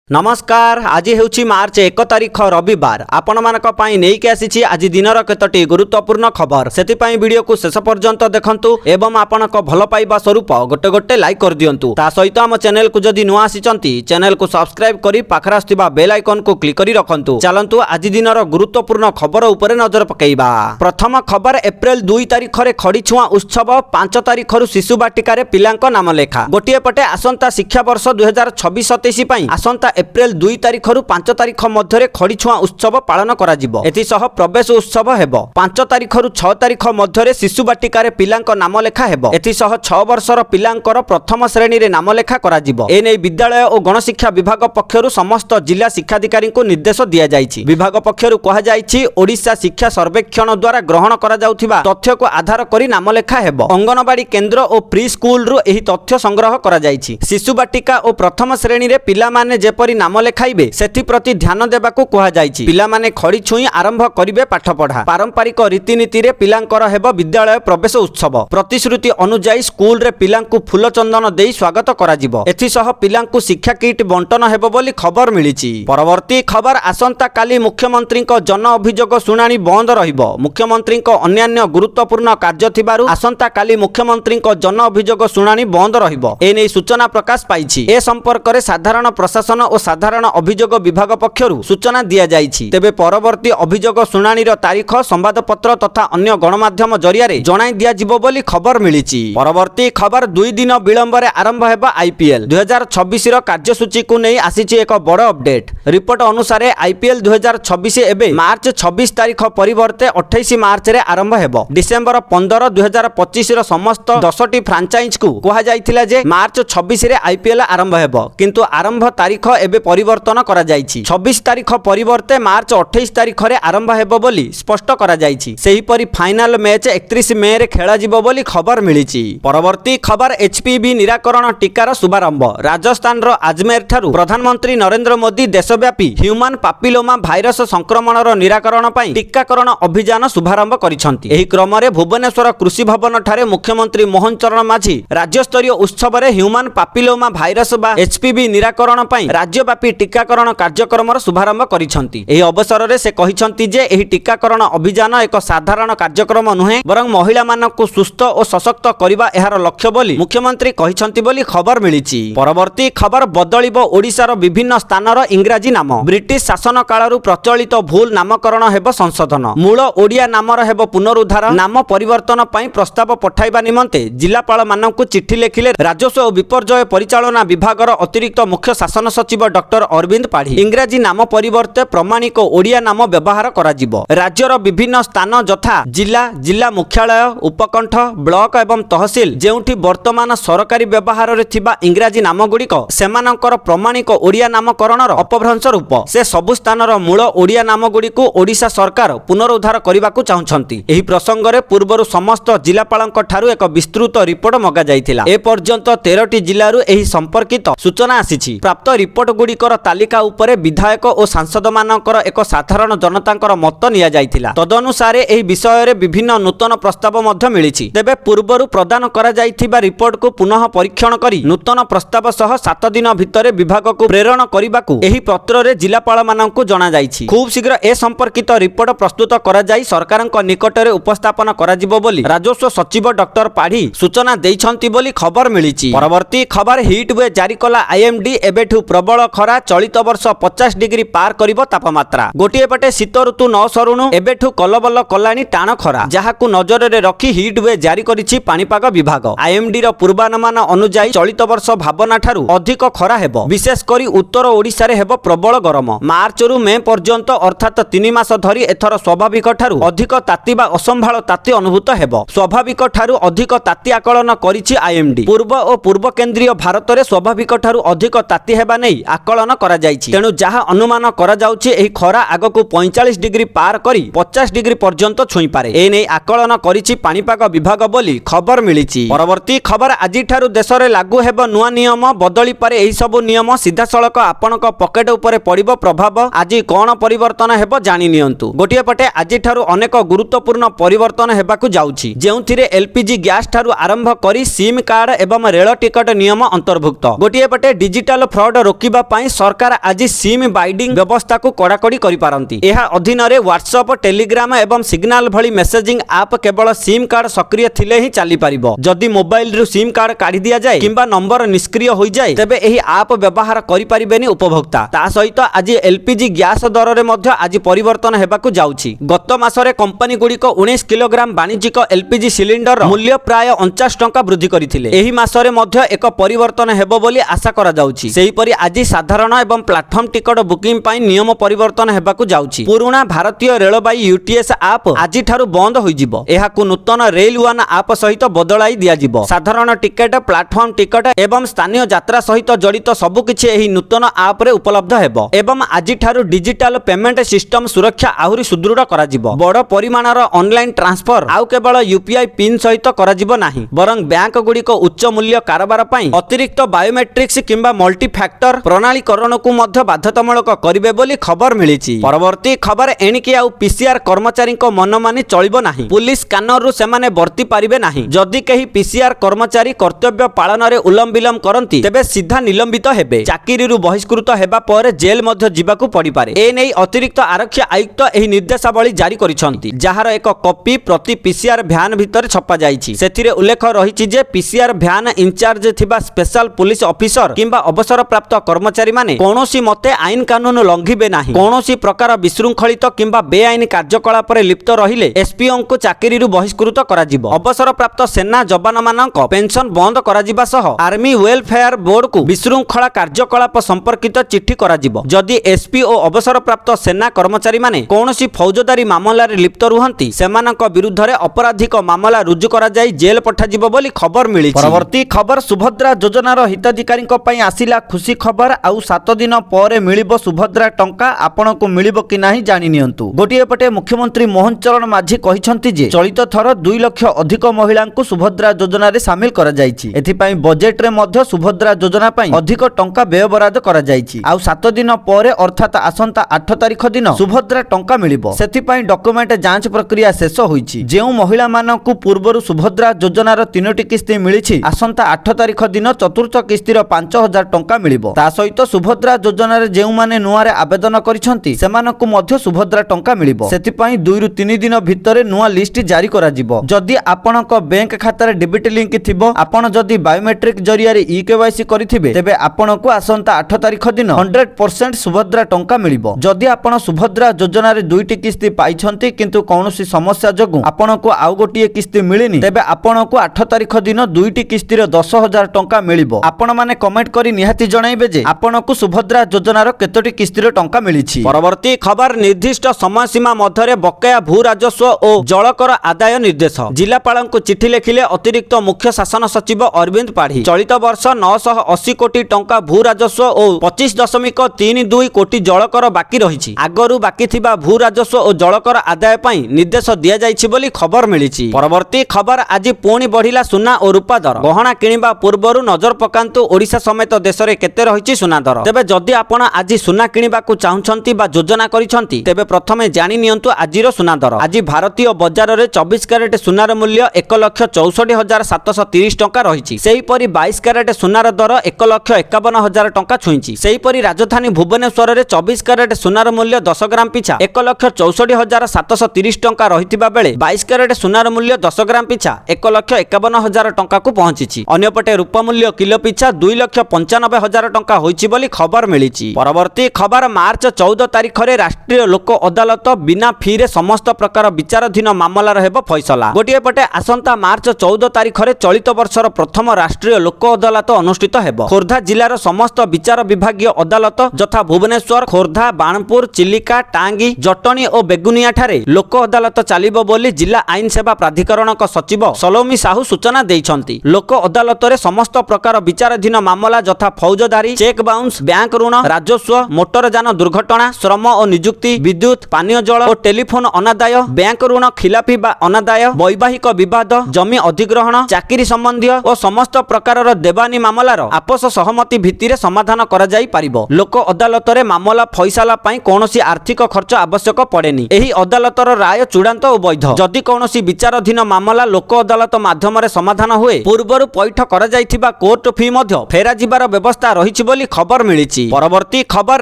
नमस्कार। आज हेउछि मार्च 1 तारिख रविवार। आपण मानक पई नेइके आसीछि आज दिनर केतोटी गुरुत्वपूर्ण खबर। सेति पई वीडियो को शेष पर्यंत देखंतु एवं आपनक भल पाइबा स्वरूप गोटे गोटे लाइक कर दियंतु। ता सहित हम चैनल को जदि नुआ आसीचंती चैनल को सब्सक्राइब करी पाखरा आस्थिबा बेल आइकन को क्लिक करी रखंतु। चलंतु आज दिनर गुरुत्वपूर्ण खबर उपरे नजर पकेइबा। प्रथम खबर एप्रिल 2 तारिख रे खड़ी छुआ उत्सव 5 तारिख रु शिशु बाटिका रे पिलांक नाम लेखा। गोटिए पटे आसंता शिक्षा वर्ष 2026-27 पई आसंता एप्रिल 2 तारिख रु 5 तारिख मध्य खड़ी छुआ उत्सव पालन करा जिवो। एथिसह प्रवेश उत्सव हेबो। 5 तारिख रु 6 तारिख मध्य शिशु बाटिका रे पिलांक नाम लेखा हेबो। एथिसह 6 वर्षर पिलांकर प्रथम श्रेणी रे नाम लेखा करा जिवो। एनै विद्यालय और गणशिक्षा विभाग पक्षरु समस्त जिला शिक्षाधिकारी को निर्देश दिया जायछि। विभाग पक्षरु कहा जायछि ओडिशा शिक्षा सर्वेक्षण द्वारा ग्रहण करा जाउथिबा तथ्य को आधार करी नाम लेखा हेबो। अंगनवाड़ी केंद्र और प्री स्कूल रु एही तथ्य संग्रह करा जायछि। शिशु बाटिका और प्रथम श्रेणी रे पिला माने जेपरि नाम लेखाइबे सेथि प्रति ध्यान देबाकू कुहा जायछि। पिला माने खड़ी छुई आरंभ करिवे पाठ पढ़ा। पारंपरिक रीतिनीति रे पिलांकर हेबो विद्यालय प्रवेश उत्सव। प्रतिश्रुति अनुसार स्कूल रे पिलांकू फूल चंदन देई स्वागत करा जिवो। एथिसह पिलांकू शिक्षा किट बंटन हेबो बोली खबर मिलिछि। परवर्ती खबर आसंता काली मुख्यमंत्री को जन अभियोग शुणाणी बंद रहिबो। मुख्यमंत्री को अन्यान्य गुरुत्वपूर्ण कार्य थिबारु आसंता काली मुख्यमंत्री को जन अभियोग शुणाणी बंद रहिबो। एनै सूचना प्रकाश पाइछि। ए संपर्क रे साधारण प्रशासन और साधारण अभियोग विभाग पक्षरु सूचना दिया जायछि। तेबे परवर्ती अभियोग शुणाणी रो तारीख संवादपत्र तथा अन्य गणमाध्यम जरिया रे जणाई दिया जिवो बोली खबर मिलिछि। परवर्ती खबर 2 दिन विलंब रे आरंभ हेबा आईपीएल 2026 रो कार्यसूची को नै आसीछि एक बड़ अपडेट। रिपोर्ट अनुसार आईपीएल 2026 एबे मार्च 26 तारिख परिवर्ते 28 मार्च रे आरंभ हेबो। डिसेंबर 15 2025 रो समस्त 10टी फ्रांचाइज को कहा जायतिला जे मार्च 26 रे आईपीएल आरंभ हेबो, किंतु आरंभ तारीख एबे परिवर्तन करा जायछि। 26 तारिख परिवर्ते मार्च 28 तारिख रे आरंभ हेबो बोली स्पष्ट करा जायछि। सेही परि फाइनल मैच 31 मे रे खेला जिवो बोली खबर मिलिछि। परवर्ती खबर एचपीवी निराकरण टीकार शुभारंभ। राजस्थान रो अजमेर ठारू प्रधानमंत्री नरेंद्र मोदी देशव्यापी ह्यूमन पापिलोमा भाइरस संक्रमण रो निराकरण पई टीकाकरण अभियान शुभारंभ करिसंती। एही क्रम रे भुवनेश्वर कृषि भवन ठारे मुख्यमंत्री मोहन चरण माझी राज्य स्तरीय उत्सव रे ह्यूमन पापिलोमा भाइरस बा एचपीवी निराकरण पई राज्यव्यापी टीकाकरण कार्यक्रम शुभारंभ करिसंती। एही अवसर रे से कहिसंती जे एही टीकाकरण अभियान एक साधारण कार्यक्रम नुहे बरं महिला मानकु सुस्थ और सशक्त करिबा एहार लक्ष्य बोली मुख्यमंत्री कहिसंती बोली खबर मिलिछि। परवर्ती खबर बदलिबो ओडिसा रो विभिन्न स्थान रो इंग्राजी नाम। ब्रिटिश शासन कालरू प्रचलित भूल नामकरण हेबो संशोधन। मूल ओडिया नामर हेबो पुनरुद्धार। नाम परिवर्तन पई प्रस्ताव पठाइबा निमंते जिलापाल मानकु चिट्ठी लेखिले राजस्व और विपर्यय परिचालना विभागर अतिरिक्त मुख्य शासन सचिव डॉक्टर अरविंद पाढ़ी। इंग्राजी नाम परिवर्ते प्रमाणिक ओडिया नाम व्यवहार करा जिवो। राज्यर विभिन्न स्थान जथा जिला जिला मुख्यालय उपकंठ ब्लॉक एवं तहसील जेउठी वर्तमान सरकारी व्यवहार रे थिबा इंग्राजी नाम गुड़िक सेमानकर प्रमाणिक ओडिया नामकरणर अपभ्रंश रूप। से सबु स्थानर मूल ओडिया नाम गुड़िकु ओडिशा सरकार पुनरुद्धार करबाकू चाहुछंती। एही प्रसंग रे पूर्वरु समस्त जिलापालक ठारू एक विस्तृत रिपोर्ट मगा जायथिला। ए पर्यंत 13टी जिल्लारू एही संपर्कित सूचना आसीछि। प्राप्त रिपोर्ट गुड़िकर तालिका उपरे विधायक और सांसद मानकर एक साधारण जनतांकर मत निया जायथिला। तदनुसारे एही विषय रे विभिन्न नूतन प्रस्ताव मध्य मिलिछि। तेबे पूर्वरु प्रदान करा जायथिबा रिपोर्ट को पुनः परीक्षण करी नूतन प्रस्ताव सह 7 दिन भितरे विभाग को प्रेरण करिबाकू एही पत्र रे जिलापाल माननकु जणा जायछि। खूब शीघ्र ए संपर्कित रिपोर्ट प्रस्तुत करा जाई सरकारक निकट रे उपस्थापन करा जिवो बोली राजस्व सचिव डॉक्टर पाढ़ी सूचना दैछंती बोली खबर मिलिछि। परवर्ती खबर हीट वे जारी कला आईएमडी। एबेठु प्रबल खरा चलित वर्ष 50 डिग्री पार करिवो तापमात्रा। गोटिए पटे शीत ऋतु न सरुणु एबेठु कलबल कलानी टाण खरा, जहाकू नजर रे रखी हीट वे जारी करिछि पाणीपाग विभाग। आईएमडी रो पूर्वानुमान अनुसार चलित वर्ष भावना ठारू अधिक खरा हेबो। विशेष करी उत्तर ओडिसा रे हेबो प्रबल गरम। मार्च रु मे पर्यंत अर्थात 3 मास धरी एथर स्वाभाविक ठारू अधिक ताती बा असंभाळ ताती अनुभूत हेबो। स्वाभाविक ठारू अधिक ताती आकलन करिछि आईएमडी। पूर्व और पूर्व केंद्रीय भारत रे स्वाभाविक ठारू अधिक ताती हेबा नै आकलन करा जायछि। तेनु जहा अनुमान करा जाउछि एही खरा आगकू 45 डिग्री पार करी 50 डिग्री पर्यंत छुई पारे। ए नै आकलन करिछि पाणीपाग विभाग बोली खबर मिलिछि। परवर्ती खबर आजि ठारू देश रे लागू हेबो नुआ नियम। बदली पारे एही सब नियम सीधा सड़क आपनक पकेट उपरे पड़िबो प्रभाव। आज कोन परिवर्तन हेबो जानि नियंतु। गोटिए पटे आजि ठारू अनेक गुरुत्वपूर्ण परिवर्तन हेबाकू जाउछि, जेउथिरे एलपीजी गैस ठारू आरंभ करी सिम कार्ड एवं रेल टिकट नियम अंतर्भुक्त। गोटिए पटे डिजिटल फ्रॉड रोकिबा रोकिबा पई सरकार आज सिम बाइडिंग व्यवस्था को कड़ाकड़ी करिपारंती। एहा अधीन व्हाट्सएप टेलीग्राम एवं सिग्नल भली मेसेजिंग आप केवल सिम कार्ड सक्रिय थिले ही चली पारिबो। जदि मोबाइल रु सिम कार्ड काढी दिया जाए किंबा नंबर निष्क्रिय होई जाए तेबे एही आप व्यवहार करि पारिबेनी उपभोक्ता। ता सहित आज एलपीजी गैस दर रे मध्य आज परिवर्तन हेबाकू जाउछि। गत मासरे कंपनी गुड़िक 19 किलोग्राम वाणिज्यिक एलपीजी सिलिंडर मूल्य प्राय 49 टंका वृद्धि करथिले। एही मासरे मध्य एक परिवर्तन हेबो बोली आशा करा जाउछि। सेही परि आज साधारण एवं प्लेटफॉर्म टिकट बुकिंग पई नियम परिवर्तन हेबाकू जाउछि। पुराना भारतीय रेलबाई यूटीएस आप आज ठारू बंद होई जिवो। एहाकू नूतन रेल वन आप सहित बदलाई दिया जिवो। साधारण टिकट प्लेटफॉर्म टिकट एवं स्थानीय यात्रा सहित जड़ित सबकिछि एही नूतन आप रे उपलब्ध हेबो। एवं आज ठारू डिजिटल पेमेंट सिस्टम सुरक्षा आहुरी सुदृढ़ करा जिवो। बड़ परिमाणर ऑनलाइन ट्रांसफर आउ केवल यूपीआई पिन सहित करा जिवो नाही, बरं बैंक गुड़िक उच्च मूल्य कारोबार पई अतिरिक्त बायोमेट्रिक्स किंबा मल्टी फैक्टर प्रणालीकरण को मध्य बाध्यतामूलक करिवे बोली खबर मिलिछि। परवर्ती खबर एणिकी आउ पीसीआर कर्मचारी को मनमानी चलिबो नाही। पुलिस स्कैनर रु सेमाने वर्ती पारिबे नाही। जदि केही पीसीआर कर्मचारी कर्तव्य पालन रे उलम विलम करंती तेबे सीधा निलंबित हेबे। चाकरी रु बहिष्कृत हेबा पर जेल मध्य जिबाकू पड़ी पारे। ए नै अतिरिक्त आरक्षी आयुक्त एही निर्देशावली जारी करिसंती, जहार एक कॉपी प्रति पीसीआर भ्यान भितर छपा जाइछि। सेथिरे उल्लेख रहिछि जे पीसीआर भ्यान इंचार्ज थिबा स्पेशल पुलिस ऑफिसर किंबा अवसर प्राप्त कर्मचारी माने कोनोसी मते आईन कानून लंघिबे नाही। कोनोसी प्रकार विशृंखलित किंबा बेआईन कार्यकलाप रे लिप्त रहिले एसपीओ को चाकरी रु बहिष्कृत करा जिवो। अवसर प्राप्त सेना जवान मानक पेंशन बंद करा जिबा सह आर्मी वेलफेयर बोर्ड को विशृंखला कार्यकलाप संपर्कित चिट्ठी करा जिवो। जदि एसपी ओ अवसर प्राप्त सेना कर्मचारी माने कोनोसी फौजदारी मामला रे लिप्त रुहंती सेमानक विरुद्ध रे अपराधिक मामला रुजु करा जाई जेल पठा जिवो बोली खबर मिलिछि। परवर्ती खबर सुभद्रा योजनार हिताधिकारी पई आसिला खुशी खबर। आउ 7 दिन पर मिलिबो सुभद्रा टंका। आपनको मिलिबो कि नाही जानि नियंतु। गोटिए पटे मुख्यमंत्री मोहन चरण माझी कहिसंती जे चलित थर 2 लाख अधिक महिला को सुभद्रा योजना रे शामिल करा जाइछि। एथि पई बजेट रे मध्य सुभद्रा योजना पई अधिक टंका व्यय बराद करा जाइछि। आउ 7 दिन पर अर्थात आसंता 8 तारिख दिन सुभद्रा टंका मिलिबो। सेथि पई डॉक्यूमेंट जांच प्रक्रिया शेष होईछि। जेउ महिला मानकु पूर्वरु सुभद्रा योजनार 3टी किस्ती मिलिछि, आसंता 8 तारिख दिन चतुर्थ किस्तीर 5000 टंका मिलिबो। ता सहित सुभद्रा योजना रे जेउ माने नुआ रे आवेदन करिसंती सेमानकु मध्य सुभद्रा टंका मिलिबो। सेथि पई 2 रु 3 दिन भितरे नुआ लिस्ट जारी करा जिवो। जदि आपनक बैंक खाता रे डेबिट लिंक थिबो, आपण जदि बायोमेट्रिक जरिया रे ईकेवाईसी करिथिबे तेबे आपनकु आसंता 8 तारिख दिन 100% सुभद्रा टंका मिलिबो। जदि आपण सुभद्रा योजना रे 2टी किस्ती पाइछंती किंतु कोनोसी समस्या जगु आपनकु आउ गोटिए किस्ती मिलिनी तेबे आपनकु 8 तारिख दिन 2टी किस्तीर 10000 टंका मिलिबो। आपण माने कमेंट करी निहाती जणाइबे जे आपनकु सुभद्रा योजनार केतोटी किस्तीर टंका मिलिछि। परवर्ती खबर निर्दिष्ट समय सीमा मध्यरे बकाया भू राजस्व और जलकर आदाय निर्देश। जिलापालଙ୍କୁ चिठी लेखिले अतिरिक्त मुख्य शासन सचिव अरविंद पाढ़ी। चलित वर्ष 980 कोटी टंका भू राजस्व और 25.32 कोटी जलकर बाकी रहिछि। आगरु बाकी थिबा भू राजस्व और जलकर आदाय पई निर्देश दिया जाइछि बोली खबर मिलिछि। परवर्ती खबर आज पुणी बढ़िला सुना और रूपा दर। गहना किनिबा पूर्वरु नजर पकांतु ओडिशा समेत देश रे केते रहिछि सुना दर। तेबे जदि आपण आज सुना किनिबा को चाहुछंती बा योजना करिछंती तेबे प्रथमे जानि नियंतु आजिरो सुना दर। आज भारतीय बजार रे 24 कैरेट सुनार मूल्य 1,64,730 टंका रहिछि। सेही परि 22 कैरेट सुनार दर 1,51,000 टंका छुइछि। सेही परि राजधानी भुवनेश्वर रे 24 कैरेट सुनार मूल्य 10 ग्राम पिछा 1,64,730 टंका रहितिबा बेले 22 कैरेट सुनार मूल्य 10 ग्राम पिछा 1,51,000 टंका को पहुंचिछि। अन्यपटे रूपा मूल्य किलो पिछा 2,95,000 टंका होइछि बोली खबर मिलिछि। परवर्ती खबर मार्च 14 तारिख रे राष्ट्रीय लोक अदालत बिना फी रे समस्त प्रकार विचाराधीन मामला हेबो फैसला। गोटिए पटे आसंता मार्च 14 तारिख रे चलित वर्षर प्रथम राष्ट्रीय लोक अदालत अनुष्ठित हेबो। खोर्धा जिलार समस्त विचार विभागीय अदालत यथा भुवनेश्वर, खोर्धा, बाणपुर, चिलिका, टांगी, जटणी और बेगुनिया ठारे लोक अदालत चलिबो बोली जिला आईन सेवा प्राधिकरणक सचिव सलोमी साहू सूचना दैछंती। लोक अदालत रे समस्त प्रकार विचाराधीन मामला यथा फौजदारी, चेक बाउंस, बैंक ऋण, राजस्व, मोटर यान दुर्घटना, श्रम और नियुक्ति, विद्युत, पानीय जल और टेलीफोन अनादाय, बैंक ऋण खिलाफी बा अनादाय, वैवाहिक विवाद, जमी अधिग्रहण, चाकरी संबंधी और समस्त प्रकार देवानी मामलार आपस सहमति भित्तिरे समाधान करा जाई पारिबो। लोक अदालत रे मामला फैसला पई कोनोसी आर्थिक खर्च आवश्यक पड़ेनी। एही अदालतर राय चूड़ांत और वैध। जदि कोनोसी विचाराधीन मामला लोक अदालत माध्यम समाधान हुए पूर्वरु पैठ करा जाइथिबा कोर्ट फी मध्य फेरा जिबार व्यवस्था रहिछि बोली बोली खबर मिली। परवर्ती खबर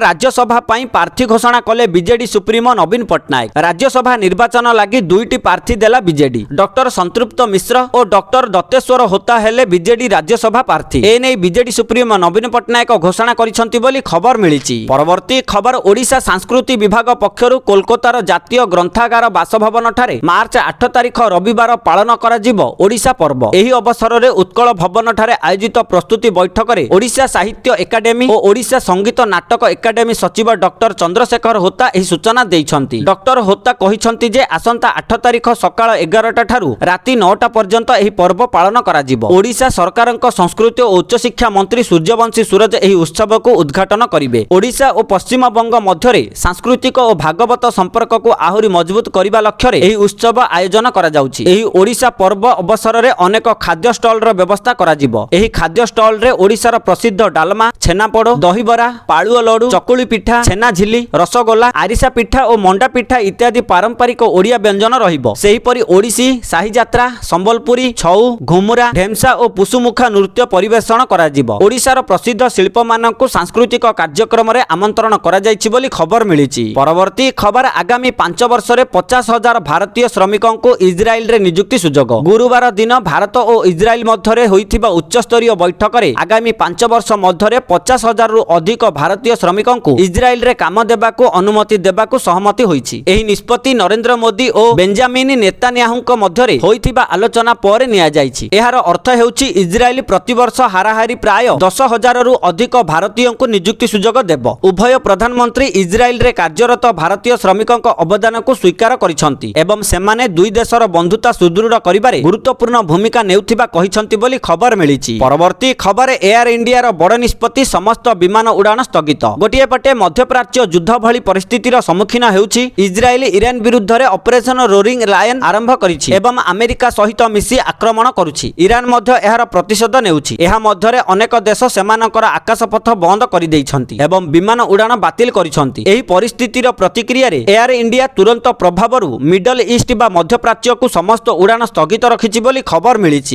राज्यसभा पाई प्रार्थी घोषणा कले बीजेडी सुप्रीमो नवीन पट्टनायक। राज्यसभा निर्वाचन लगी दुईटी प्रार्थी देला बीजेडी। डॉक्टर संतृप्त मिश्र और डॉक्टर दत्तेश्वर होता हेले बीजेडी राज्यसभा प्रार्थी। एने बीजेडी सुप्रीमो नवीन पट्टनायक घोषणा करिसंती बोली खबर मिली। परवर्ती खबर ओडिशा सांस्कृतिक विभाग पक्षरु कोलकातार जातीय ग्रंथागार बासभवन ठारे मार्च 8 तारिख रविवार पालन करा जिवो ओडिशा पर्व। एही अवसर रे उत्कल भवन ठारे आयोजित प्रस्तुति बैठक रे ओडिशा साहित्य एकाडेमी और ओडिशा संगीत नाटक एकाडेमी सचिव डॉक्टर चंद्रशेखर होता एही सूचना दैछंती। डॉक्टर होता कहिसंती जे आसंता 8 तारिख सकाळ 11टा ठारू राति 9टा पर्यंत एही पर्व पालन करा जिवो। ओडिशा सरकारक संस्कृति और उच्च शिक्षा मंत्री सूर्यवंशी सूरज एही उत्सव को उद्घाटन करिवे। ओडिशा और पश्चिम बंग मध्यरे सांस्कृतिक और भागवत संपर्क को आहुरी मजबूत करबा लक्ष्य रे एही उत्सव आयोजन करा जाउछि। एही ओडिशा पर्व अवसर रे अनेक खाद्य स्टॉल रो व्यवस्था करा जिवो। एही खाद्य स्टॉल रे ओडिशार प्रसिद्ध डालमा, छेनापोड़, दहीबरा, पाळुओ लडू, चकुली पिठा, छेना झिली, रसगोला, आरिसा पिठा और मंडा पिठा इत्यादि पारंपरिक ओडिया व्यंजन रहिबो। सेही परि ओडिसी, साही यात्रा, संबलपुरी, छऊ, घुमुरा, ढेमसा और पुसुमुखा नृत्य परिवेषण करा जिवो। ओडिशार प्रसिद्ध शिल्प मानकु सांस्कृतिक कार्यक्रम रे आमंत्रण करा जायछि बोली खबर मिलिछि। परवर्ती खबर आगामी 5 वर्ष रे 50,000 भारतीय श्रमिकों को इजराइल रे नियुक्ति सुजोग। गुरुवार दिन भारत और इजराइल मध्यरे होइथिबा उच्च स्तरीय बैठक रे आगामी 5 वर्ष मध्यरे 50,000 रु अधिक भारतीय श्रमिकों को इजराइल रे काम देबाकू अनुमति देबाकू सहमति होइछि। एही निष्पत्ति नरेंद्र मोदी और बेंजामिन नेतान्याहुଙ୍କ मध्यरे होइथिबा आलोचना पर निया जायछि। एहार अर्थ हेउछि इजराइल प्रतिवर्ष हाराहारी प्राय 10,000 रु अधिक भारतीयों को नियुक्ति सुजोग देबो। उभय प्रधानमंत्री इजराइल रे कार्यरत भारतीय श्रमिकों अवदान को स्वीकार करिसंती एवं सेमाने दुई देशर बंधुता सुदृढ़ करिबारे गुरुत्वपूर्ण भूमिका नेउथिबा कहिसंती बोली खबर मिलिछि। परवर्ती खबर एयर इंडिया रो बड़ निष्पत्ति समस्त विमान उड़ान स्थगित। गोटिए पटे मध्यप्राच्य युद्ध भली परिस्थितिर सम्मुखीन हेउछि इजराइल ईरान विरुद्ध रे ऑपरेशन रोरिंग लायन आरंभ करिछि एवं अमेरिका सहित मिसी आक्रमण करुछि। ईरान मध्य एहार प्रतिशोध नेउछि। एहा मध्यरे अनेक देश सेमानकर आकाशपथ बंद करि दैछंती एवं विमान उड़ान बातिल करिसंती। एही परिस्थितिर प्रतिक्रिया रे एयर इंडिया तुरंत प्रभावरु मिडल ईस्ट बा मध्यप्राच्य को समस्त उड़ान स्थगित रखिछि बोली खबर मिलिछि।